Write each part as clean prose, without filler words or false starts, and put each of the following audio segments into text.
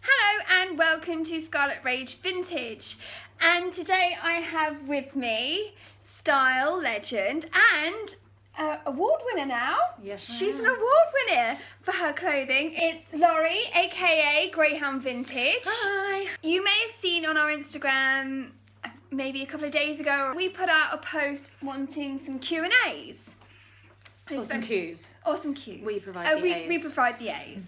Hello and welcome to Scarlet Rage Vintage, and today I have with me style legend and award winner now. Yes, she's an award winner for her clothing. It's Laurie, aka Greyhound Vintage. Hi. You may have seen on our Instagram maybe a couple of days ago, we put out a post wanting some Q&As. Or some Qs. Or some Qs. We provide the As. We provide the As.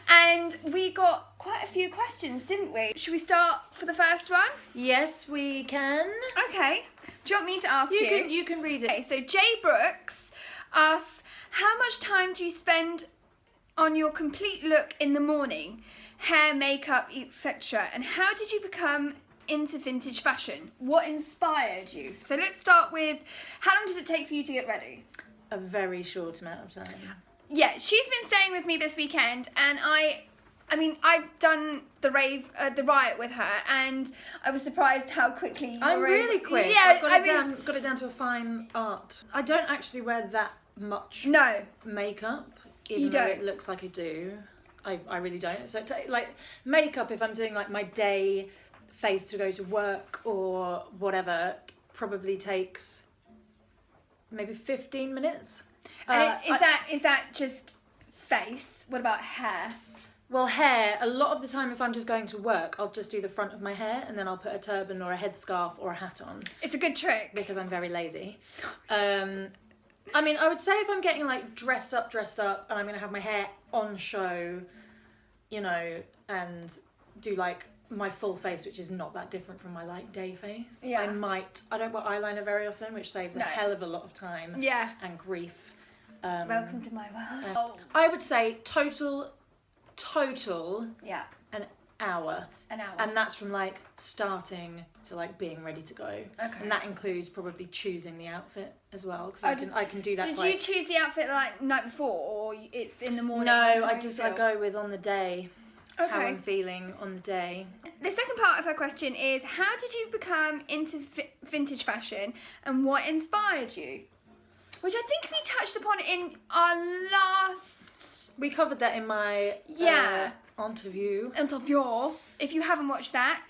And we got quite a few questions, didn't we? Should we start for the first one? Yes, we can. Okay. Do you want me to ask you? You can read it. Okay, so Jay Brooks asks, how much time do you spend on your complete look in the morning? Hair, makeup, etc. And how did you become into vintage fashion? What inspired you? So let's start with, how long does it take for you to get ready? A very short amount of time. Yeah, she's been staying with me this weekend, and I mean, I've done the riot with her, and I was surprised how quickly I'm really quick. Yeah, I've got it down to a fine art. I don't actually wear that much makeup, even though it looks like I do. I really don't. So like makeup, if I'm doing like my day face to go to work or whatever, probably takes maybe 15 minutes. And is that just face? What about hair? Well, hair, a lot of the time if I'm just going to work, I'll just do the front of my hair and then I'll put a turban or a headscarf or a hat on. It's a good trick. Because I'm very lazy. I mean, I would say if I'm getting like dressed up and I'm going to have my hair on show, you know, and do like my full face, which is not that different from my like day face. Yeah. I don't wear eyeliner very often, which saves a hell of a lot of time. Yeah. And grief. Welcome to my world. I would say total, yeah, an hour. An hour. And that's from like starting to like being ready to go. Okay. And that includes probably choosing the outfit as well, because I can do that. So do you choose the outfit like night before, or it's in the morning? No, I go with on the day. Okay. How I'm feeling on the day. The second part of her question is, how did you become into vintage fashion and what inspired you? Which I think we touched upon in our last... We covered that in my interview. If you haven't watched that,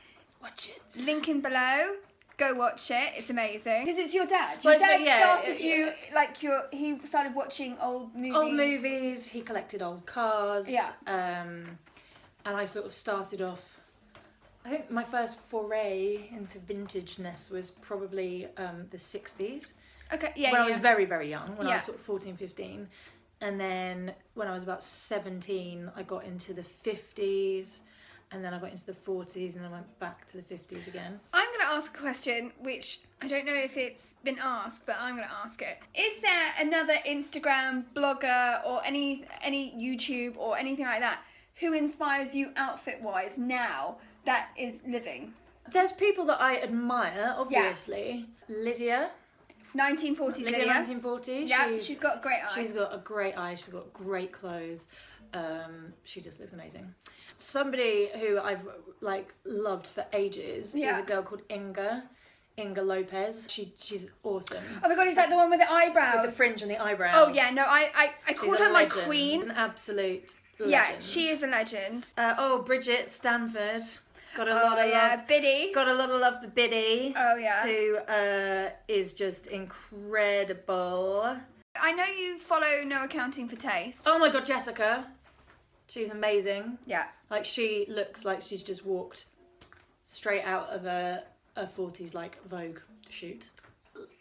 watch it. Link in below. Go watch it. It's amazing. Because it's your dad. Well, Your dad started you like he started watching old movies. Old movies. He collected old cars. Yeah. And I sort of started off, I think my first foray into vintageness was probably the 60s. Okay, yeah, when I was very, very young, when I Yeah. was sort of 14, 15. And then when I was about 17, I got into the 50s, and then I got into the 40s, and then went back to the 50s again. I'm going to ask a question, which I don't know if it's been asked, but I'm going to ask it. Is there another Instagram blogger or any YouTube or anything like that who inspires you outfit-wise now that is living? There's people that I admire, obviously. Yeah. Lydia. 1940s Lydia. 1940s. Yeah, she's got a great eye. She's got a great eye. She's got great clothes. She just looks amazing. Somebody who I've like loved for ages is a girl called Ingah Lopez. She's awesome. Oh my god, is that the one with the eyebrows? With the fringe and the eyebrows. Oh yeah, no, I called her my queen. An absolute legend. Yeah, she is a legend. Bridget Stanford. Got a lot of love. Biddy. Got a lot of love for Biddy. Oh yeah. Who is just incredible. I know you follow No Accounting for Taste. Oh my god, Jessica. She's amazing. Yeah. Like she looks like she's just walked straight out of a 40s like Vogue shoot.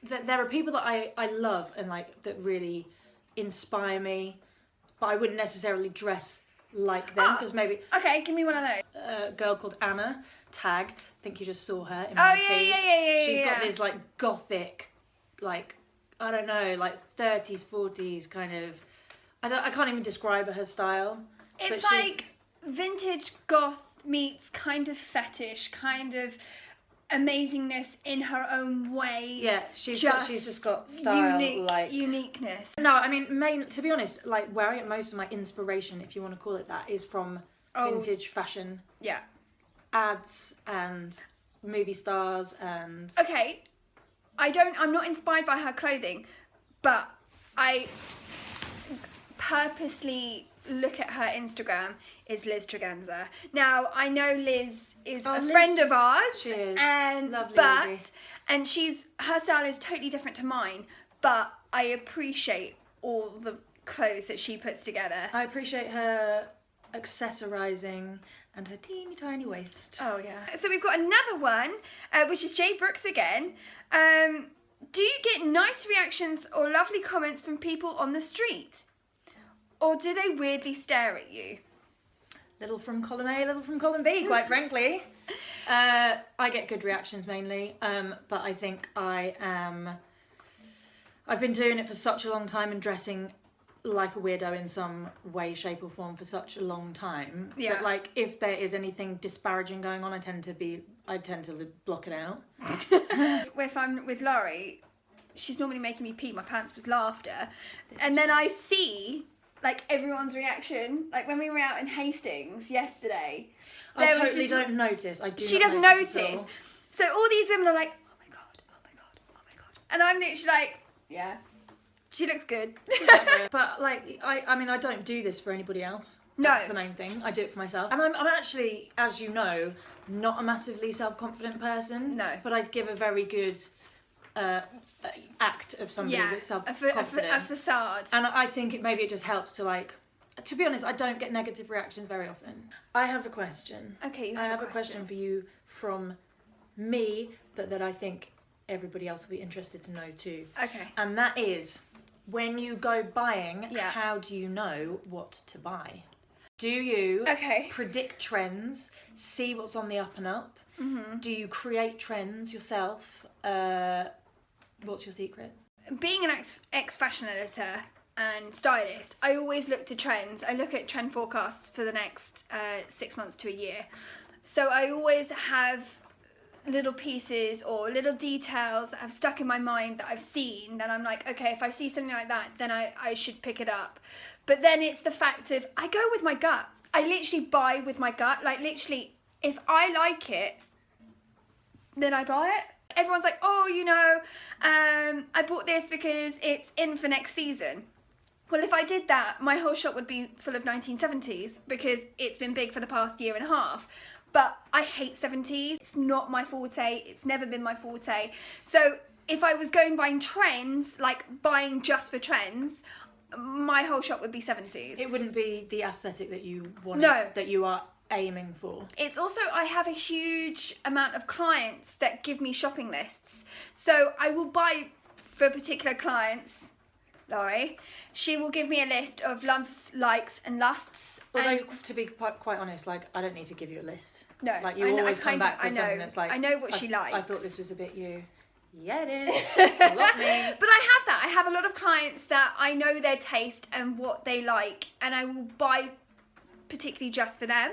There are people that I love and like that really inspire me, but I wouldn't necessarily dress like them because maybe. Okay, give me one of those. A girl called Anna Tag. I think you just saw her in my feed. Yeah. She's got this like gothic, like I don't know, like 30s, 40s kind of. I can't even describe her style. It's like vintage goth meets kind of fetish, kind of amazingness in her own way. Yeah, she's just got style, uniqueness. No, I mean, to be honest, like where I get most of my inspiration, if you want to call it that, is from vintage fashion. Yeah. Ads and movie stars and. Okay, I'm not inspired by her clothing, but I purposely look at her Instagram, is Liz Tregenza. Now, I know Liz is a Liz, friend of ours. She is. And, Lovely lady. And her style is totally different to mine, but I appreciate all the clothes that she puts together. I appreciate her accessorizing and her teeny tiny waist. Oh, yeah. So we've got another one, which is Jay Brooks again. Do you get nice reactions or lovely comments from people on the street? Or do they weirdly stare at you? Little from column A, little from column B, quite frankly. I get good reactions mainly, but I think I've been doing it for such a long time and dressing like a weirdo in some way, shape or form for such a long time. Yeah. That, like, if there is anything disparaging going on, I tend to block it out. If I'm with Laurie, she's normally making me pee my pants with laughter. And then I see, like, everyone's reaction. Like, when we were out in Hastings yesterday. I totally don't notice. She doesn't notice. So all these women are like, oh my God, oh my God, oh my God. And I'm literally like, yeah, she looks good. But, like, I mean, I don't do this for anybody else. No. That's the main thing. I do it for myself. And I'm actually, as you know, not a massively self-confident person. No. But I'd give a very good act of somebody that's self-confident. A facade. And I think maybe it just helps to, like, to be honest, I don't get negative reactions very often. I have a question. Okay, I have a question for you from me, but that I think everybody else will be interested to know too. Okay. And that is, when you go buying, Yeah. how do you know what to buy? Do you predict trends, see what's on the up and up? Mm-hmm. Do you create trends yourself? What's your secret? Being an ex-fashion editor and stylist, I always look to trends. I look at trend forecasts for the next 6 months to a year. So I always have little pieces or little details that have stuck in my mind that I've seen, that I'm like, okay, if I see something like that, then I should pick it up. But then it's the fact of, I go with my gut. I literally buy with my gut. Like, literally, if I like it, then I buy it. Everyone's like, oh, you know, I bought this because it's in for next season. Well, if I did that, my whole shop would be full of 1970s because it's been big for the past year and a half. But I hate 70s. It's not my forte. It's never been my forte. So if I was buying trends, like buying just for trends, my whole shop would be 70s. It wouldn't be the aesthetic that you want, that you are aiming for. It's also, I have a huge amount of clients that give me shopping lists. So I will buy for particular clients. Laurie, she will give me a list of loves, likes and lusts. Although, to be quite honest, like, I don't need to give you a list. No, like, you always come back with something that's like, I know what she likes. I thought this was a bit you. Yeah, it is. It's a lot me. But I have that. I have a lot of clients that I know their taste and what they like, and I will buy particularly just for them.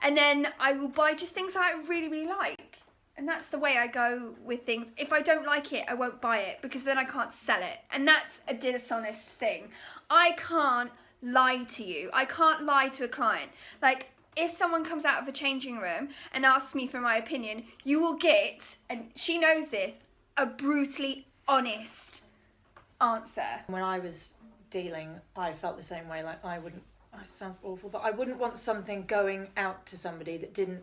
And then I will buy just things that I really, really like. And that's the way I go with things. If I don't like it, I won't buy it because then I can't sell it. And that's a dishonest thing. I can't lie to you. I can't lie to a client. Like, if someone comes out of a changing room and asks me for my opinion, you will get, and she knows this, a brutally honest answer. When I was dealing, I felt the same way. Like, I wouldn't, it sounds awful, but I wouldn't want something going out to somebody that didn't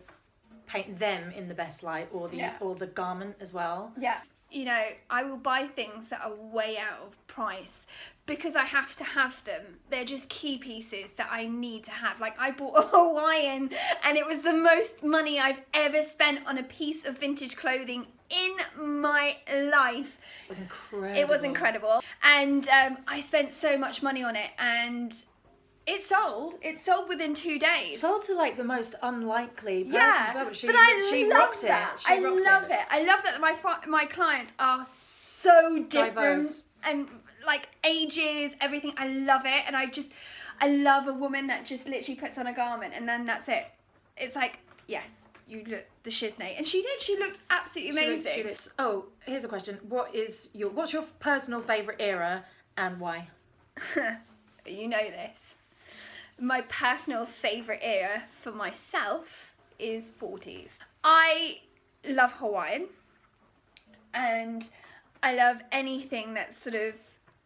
paint them in the best light, or the garment as well. Yeah. You know, I will buy things that are way out of price because I have to have them. They're just key pieces that I need to have. Like, I bought a Hawaiian and it was the most money I've ever spent on a piece of vintage clothing in my life. It was incredible. It was incredible. And I spent so much money on it, and it sold. It sold within 2 days. Sold to, like, the most unlikely person as well. But she rocked that. It. I love it. I love that my clients are so different. Diverse. And, like, ages, everything. I love it. And I love a woman that just literally puts on a garment and then that's it. It's like, yes, you look the shiznay. And she did. She looked absolutely amazing. She looked, oh, here's a question. What's your personal favourite era and why? You know this. My personal favourite era for myself is 40s. I love Hawaiian, and I love anything that's sort of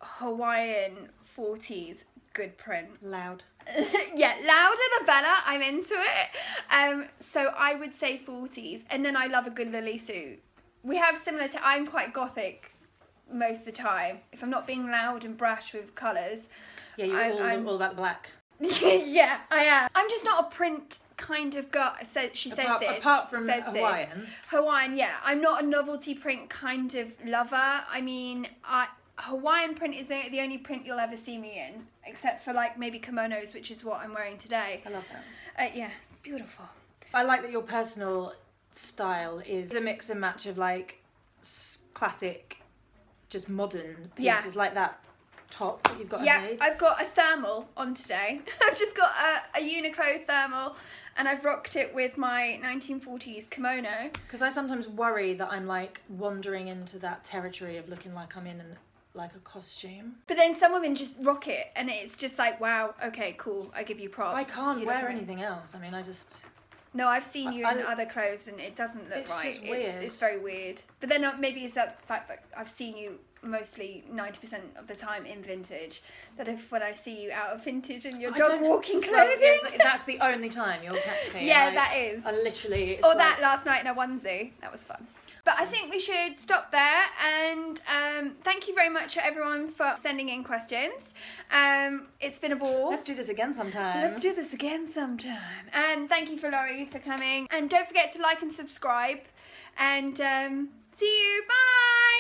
Hawaiian 40s, good print. Loud. Yeah, louder the better. I'm into it. So I would say 40s, and then I love a good lily suit. We have similar to. I'm quite gothic most of the time. If I'm not being loud and brash with colours. Yeah, you're all about the black. Yeah, I am. I'm just not a print kind of girl. Apart from Hawaiian. Hawaiian, yeah. I'm not a novelty print kind of lover. I mean, Hawaiian print is the only print you'll ever see me in, except for like maybe kimonos, which is what I'm wearing today. I love that. Yeah, it's beautiful. I like that your personal style is a mix and match of like classic, just modern pieces, like that top that you've got on. Yeah, I've got a thermal on today. I've just got a Uniqlo thermal, and I've rocked it with my 1940s kimono. Because I sometimes worry that I'm like wandering into that territory of looking like I'm in like a costume. But then some women just rock it, and it's just like, wow, okay, cool, I give you props. I can't wear anything else. I mean, I just... No, I've seen you in other clothes, and it doesn't look right. It's just weird. It's very weird. But then maybe it's that fact that I've seen you mostly 90% of the time in vintage, that if when I see you out of vintage and your dog walking clothing... Well, that's the only time you'll catch me. Yeah, that is. I literally... Or that last night in a onesie. That was fun. But I think we should stop there, and thank you very much to everyone for sending in questions. It's been a ball. Let's do this again sometime. And thank you for Laurie for coming. And don't forget to like and subscribe. And see you. Bye!